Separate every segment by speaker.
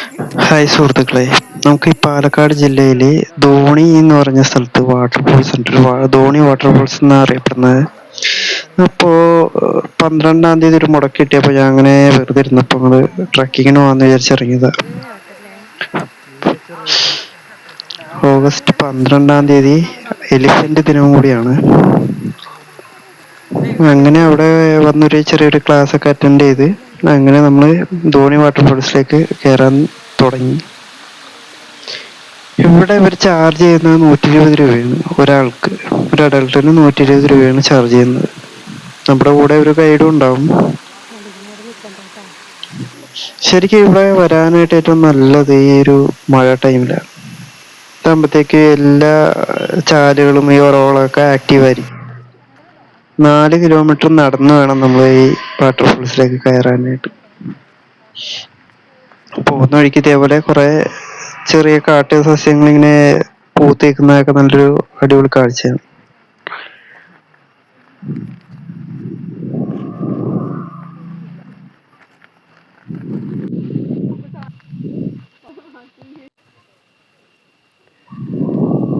Speaker 1: Hi സുഹൃത്തുക്കളെ, നമുക്ക് ഈ പാലക്കാട് ജില്ലയിലെ ധോണി എന്ന് പറഞ്ഞ സ്ഥലത്ത് വാട്ടർഫോൾസ് ഉണ്ട്. ധോണി വാട്ടർഫോൾസ് എന്നാണ് അറിയപ്പെടുന്നത്. അപ്പോ 12-ാം തീയതി ഒരു മുടക്ക് കിട്ടിയപ്പോൾ ഞാൻ അങ്ങനെ വെറുതെ ഇരുന്നപ്പോൾ നമ്മള് ട്രക്കിങ്ങിന് പോകാന്ന് വിചാരിച്ചിറങ്ങിയതാ. ഓഗസ്റ്റ് 12-ാം തീയതി എലിഫന്റ് ദിനം കൂടിയാണ്. അങ്ങനെ അവിടെ വന്നൊരു ചെറിയൊരു ക്ലാസ് ഒക്കെ അറ്റൻഡ് ചെയ്ത് അങ്ങനെ നമ്മൾ ധോണി വാട്ടർഫോൾസിലേക്ക് കയറാൻ തുടങ്ങി. ഇവിടെ ഇവർ ചാർജ് ചെയ്യുന്നത് 120 രൂപയാണ് ഒരാൾക്ക്. ഒരു അഡൾട്ടിന് 120 രൂപയാണ് ചാർജ് ചെയ്യുന്നത്. നമ്മുടെ കൂടെ ഒരു ഗൈഡും ഉണ്ടാവും. ശരിക്കും ഇവിടെ വരാനായിട്ട് ഏറ്റവും നല്ലത് ഈ ഒരു മഴ ടൈമിലാണ്. ഇതാകുമ്പോഴത്തേക്ക് എല്ലാ ചാലുകളും ഈ ഉറവകളൊക്കെ ആക്റ്റീവ് ആയിരിക്കും. 4 കിലോമീറ്റർ നടന്നു വേണം നമ്മൾ ഈ വാട്ടർഫോൾസിലേക്ക് കയറാനായിട്ട്. പോകുന്ന വഴിക്ക് ഇതേപോലെ കുറെ ചെറിയ കാട്ട് സസ്യങ്ങൾ ഇങ്ങനെ പൂത്തേക്കുന്നതൊക്കെ നല്ലൊരു അടിപൊളി കാഴ്ചയാണ്.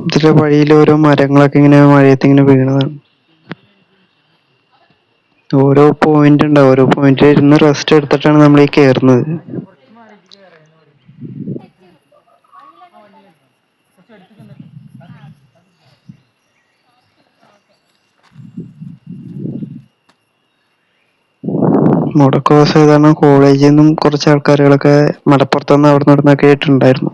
Speaker 1: ഇതിലെ വഴിയിൽ ഓരോ മരങ്ങളൊക്കെ ഇങ്ങനെ മഴയത്ത് ഇങ്ങനെ വീണതാണ്. ഓരോ പോയിന്റ് ഉണ്ടാവും. ഓരോ പോയിന്റിൽ ഇരുന്ന് റെസ്റ്റ് എടുത്തിട്ടാണ് നമ്മൾ ഈ കയറുന്നത്. മുടക്കോസ് സാധാരണ കോളേജിൽ നിന്നും കുറച്ച് ആൾക്കാരുകളൊക്കെ മലപ്പുറത്തുനിന്ന് അവിടെ നിന്നൊക്കെ ആയിട്ടുണ്ടായിരുന്നു.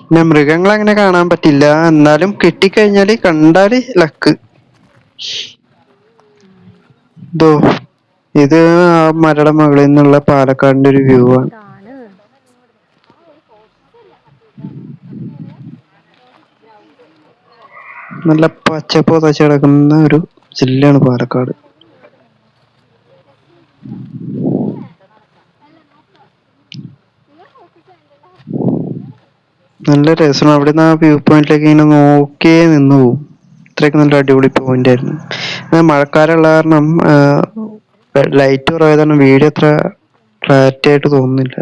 Speaker 1: പിന്നെ മൃഗങ്ങളെ അങ്ങനെ കാണാൻ പറ്റില്ല, എന്നാലും കിട്ടിക്കഴിഞ്ഞാല് കണ്ടാല് ലക്ക്. ഇതോ ഇത് ആ മലയുടെ മുകളിൽ നിന്നുള്ള പാലക്കാടിന്റെ ഒരു വ്യൂ ആണ്. നല്ല പച്ചപ്പ് തച്ച് കിടക്കുന്ന ഒരു ജില്ലയാണ് പാലക്കാട്. നല്ല രസമാണ്. അവിടെ നിന്ന് ആ വ്യൂ പോയിന്റിലേക്ക് ഇങ്ങനെ നോക്കിയേ നിന്ന് പോവും. ഇത്രയൊക്കെ നല്ല അടിപൊളി പോയിന്റ് ആയിരുന്നു. മഴക്കാലമുള്ള കാരണം ലൈറ്റ് കുറവായത് കാരണം വീഡിയോ അത്ര ക്ലാരിറ്റി ആയിട്ട് തോന്നുന്നില്ല.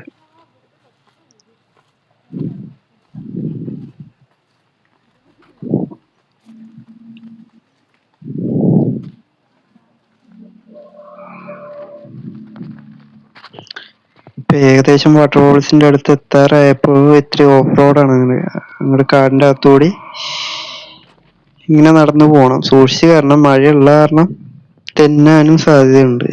Speaker 1: ഇപ്പൊ ഏകദേശം വാട്ടർഫോൾസിന്റെ അടുത്ത് എത്താറായപ്പോൾ ഇത്തിരി ഓഫ് റോഡാണ്. അങ്ങോട്ട് കാടിന്റെ അകത്തുകൂടി ഇങ്ങനെ നടന്നു പോകണം. സൂക്ഷിച്ച് കാരണം മഴയുള്ള കാരണം തെന്നാനും സാധ്യതയുണ്ട്.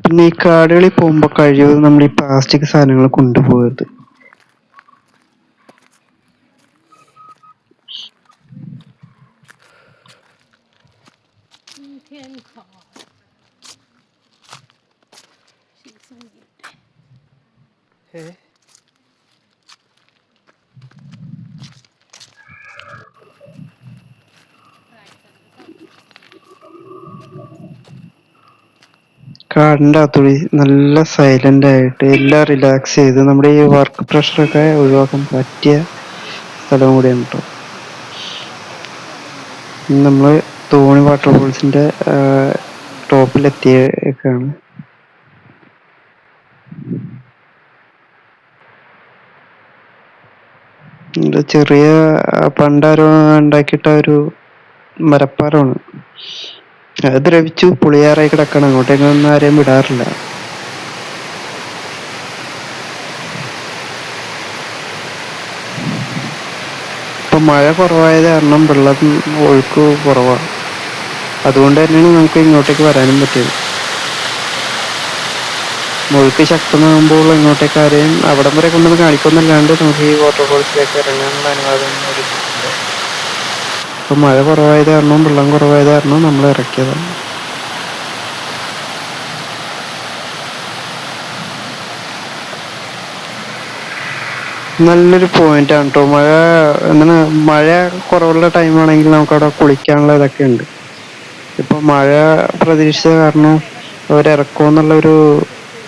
Speaker 1: പിന്നെ ഈ കാടുകളിൽ പോകുമ്പോൾ കഴിവതും നമ്മൾ ഈ പ്ലാസ്റ്റിക് സാധനങ്ങൾ കൊണ്ടുപോകരുത്. കാടിൻ്റെ അകത്തൂടി നല്ല സൈലന്റ് ആയിട്ട് എല്ലാം റിലാക്സ് ചെയ്ത് നമ്മുടെ ഈ വർക്ക് പ്രഷറൊക്കെ ഒഴിവാക്കാൻ പറ്റിയ സ്ഥലവും കൂടിയാണ് കേട്ടോ. നമ്മൾ ധോണി വാട്ടർഫോൾസിന്റെ ടോപ്പിലെത്തിയേക്കാണ്. ചെറിയ പണ്ടാരോ ഉണ്ടാക്കിയിട്ട ഒരു മരപ്പാലമാണ്. അത് ദ്രവിച്ചു പുളിയാറായി കിടക്കണം. അങ്ങോട്ടേക്കൊന്നും ആരെയും വിടാറില്ല. ഇപ്പൊ മഴ കുറവായത് കാരണം വെള്ളം ഒഴുക്ക് കുറവാണ്. അതുകൊണ്ട് തന്നെയാണ് നമുക്ക് ഇങ്ങോട്ടേക്ക് വരാനും പറ്റിയത്. ഒഴുക്ക് ശക്തമാകുമ്പോൾ ഇങ്ങോട്ടേക്ക് ആരെയും അവിടം വരെ കൊണ്ടുവന്ന് കാണിക്കൊന്നല്ലാണ്ട് നമുക്ക് ഈ വാട്ടർഫോൾസിലേക്ക് ഇറങ്ങാനുള്ള അനുവാദം ഒരു ഇല്ല. ഇപ്പൊ മഴ കുറവായത് കാരണം വെള്ളം കുറവായത് കാരണം നമ്മൾ ഇറക്കിയതാണ്. നല്ലൊരു പോയിന്റ് ആണ് കേട്ടോ. എന്താണ് മഴ കുറവുള്ള ടൈമാണെങ്കിൽ നമുക്ക് അവിടെ കുളിക്കാനുള്ള ഇതൊക്കെ ഉണ്ട്. ഇപ്പൊ മഴ പ്രതീക്ഷിച്ച കാരണം അവരിറക്കുമെന്നുള്ളൊരു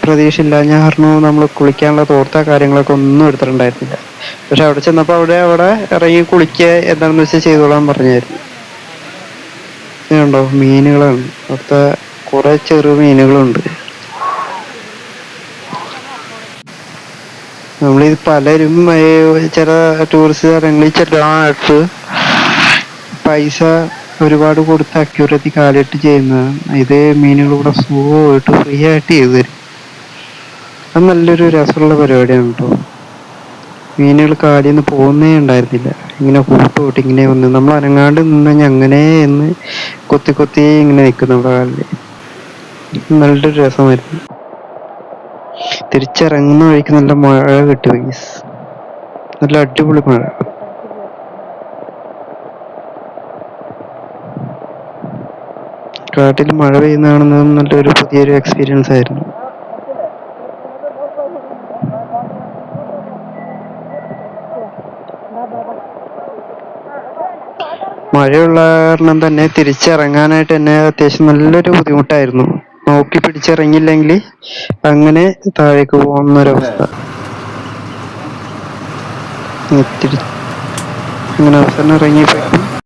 Speaker 1: പ്രതീക്ഷ ഇല്ലാഞ്ഞ കാരണം നമ്മൾ കുളിക്കാനുള്ള തോർത്ത കാര്യങ്ങളൊക്കെ ഒന്നും എടുത്തിട്ടുണ്ടായിരുന്നില്ല. പക്ഷെ അവിടെ ചെന്നപ്പോ അവിടെ ഇറങ്ങി കുളിക്കുക എന്താണെന്ന് വെച്ചാൽ ചെയ്തോളാൻ പറഞ്ഞായിരുന്നു. ഇതുണ്ടോ മീനുകളാണ് അവിടുത്തെ, കുറെ ചെറു മീനുകളുണ്ട്. നമ്മളിത് പലരും ചില ടൂറിസ്റ്റ് സ്ഥലങ്ങളിൽ ചെല്ലാനായിട്ട് പൈസ ഒരുപാട് കൊടുത്ത് അക്യൂറത്തി കാലിട്ട് ചെയ്യുന്നതാണ്. ഇത് മീനുകൾ കൂടെ സുഖമായിട്ട് ഫ്രീ ആയിട്ട് ചെയ്തു തരും. അത് നല്ലൊരു രസമുള്ള പരിപാടിയാണ് കേട്ടോ. മീനുകൾ കാലിന്ന് പോകുന്നേ ഉണ്ടായിരുന്നില്ല. ഇങ്ങനെ കൂട്ടോട്ട് ഇങ്ങനെ വന്ന് നമ്മൾ അനങ്ങാണ്ട് നിന്ന് കഴിഞ്ഞാൽ അങ്ങനെ എന്ന് കൊത്തി കൊത്തി ഇങ്ങനെ നിൽക്കും നമ്മുടെ കാലില്. നല്ലൊരു രസമായിരുന്നു. തിരിച്ചിറങ്ങുന്ന വഴിക്ക് നല്ല മഴ കിട്ടി, നല്ല അടിപൊളി മഴ. കാട്ടിൽ മഴ പെയ്യുന്നതാണെന്നത് നല്ലൊരു പുതിയൊരു എക്സ്പീരിയൻസ് ആയിരുന്നു. മഴയുള്ള കാരണം തന്നെ തിരിച്ചിറങ്ങാനായിട്ട് തന്നെ അത്യാവശ്യം നല്ലൊരു ബുദ്ധിമുട്ടായിരുന്നു. നോക്കി പിടിച്ചിറങ്ങിയില്ലെങ്കിൽ അങ്ങനെ താഴേക്ക് പോകുന്നൊരവസ്ഥ. അങ്ങനെ അവസാനം ഇറങ്ങിയപ്പോഴേക്കും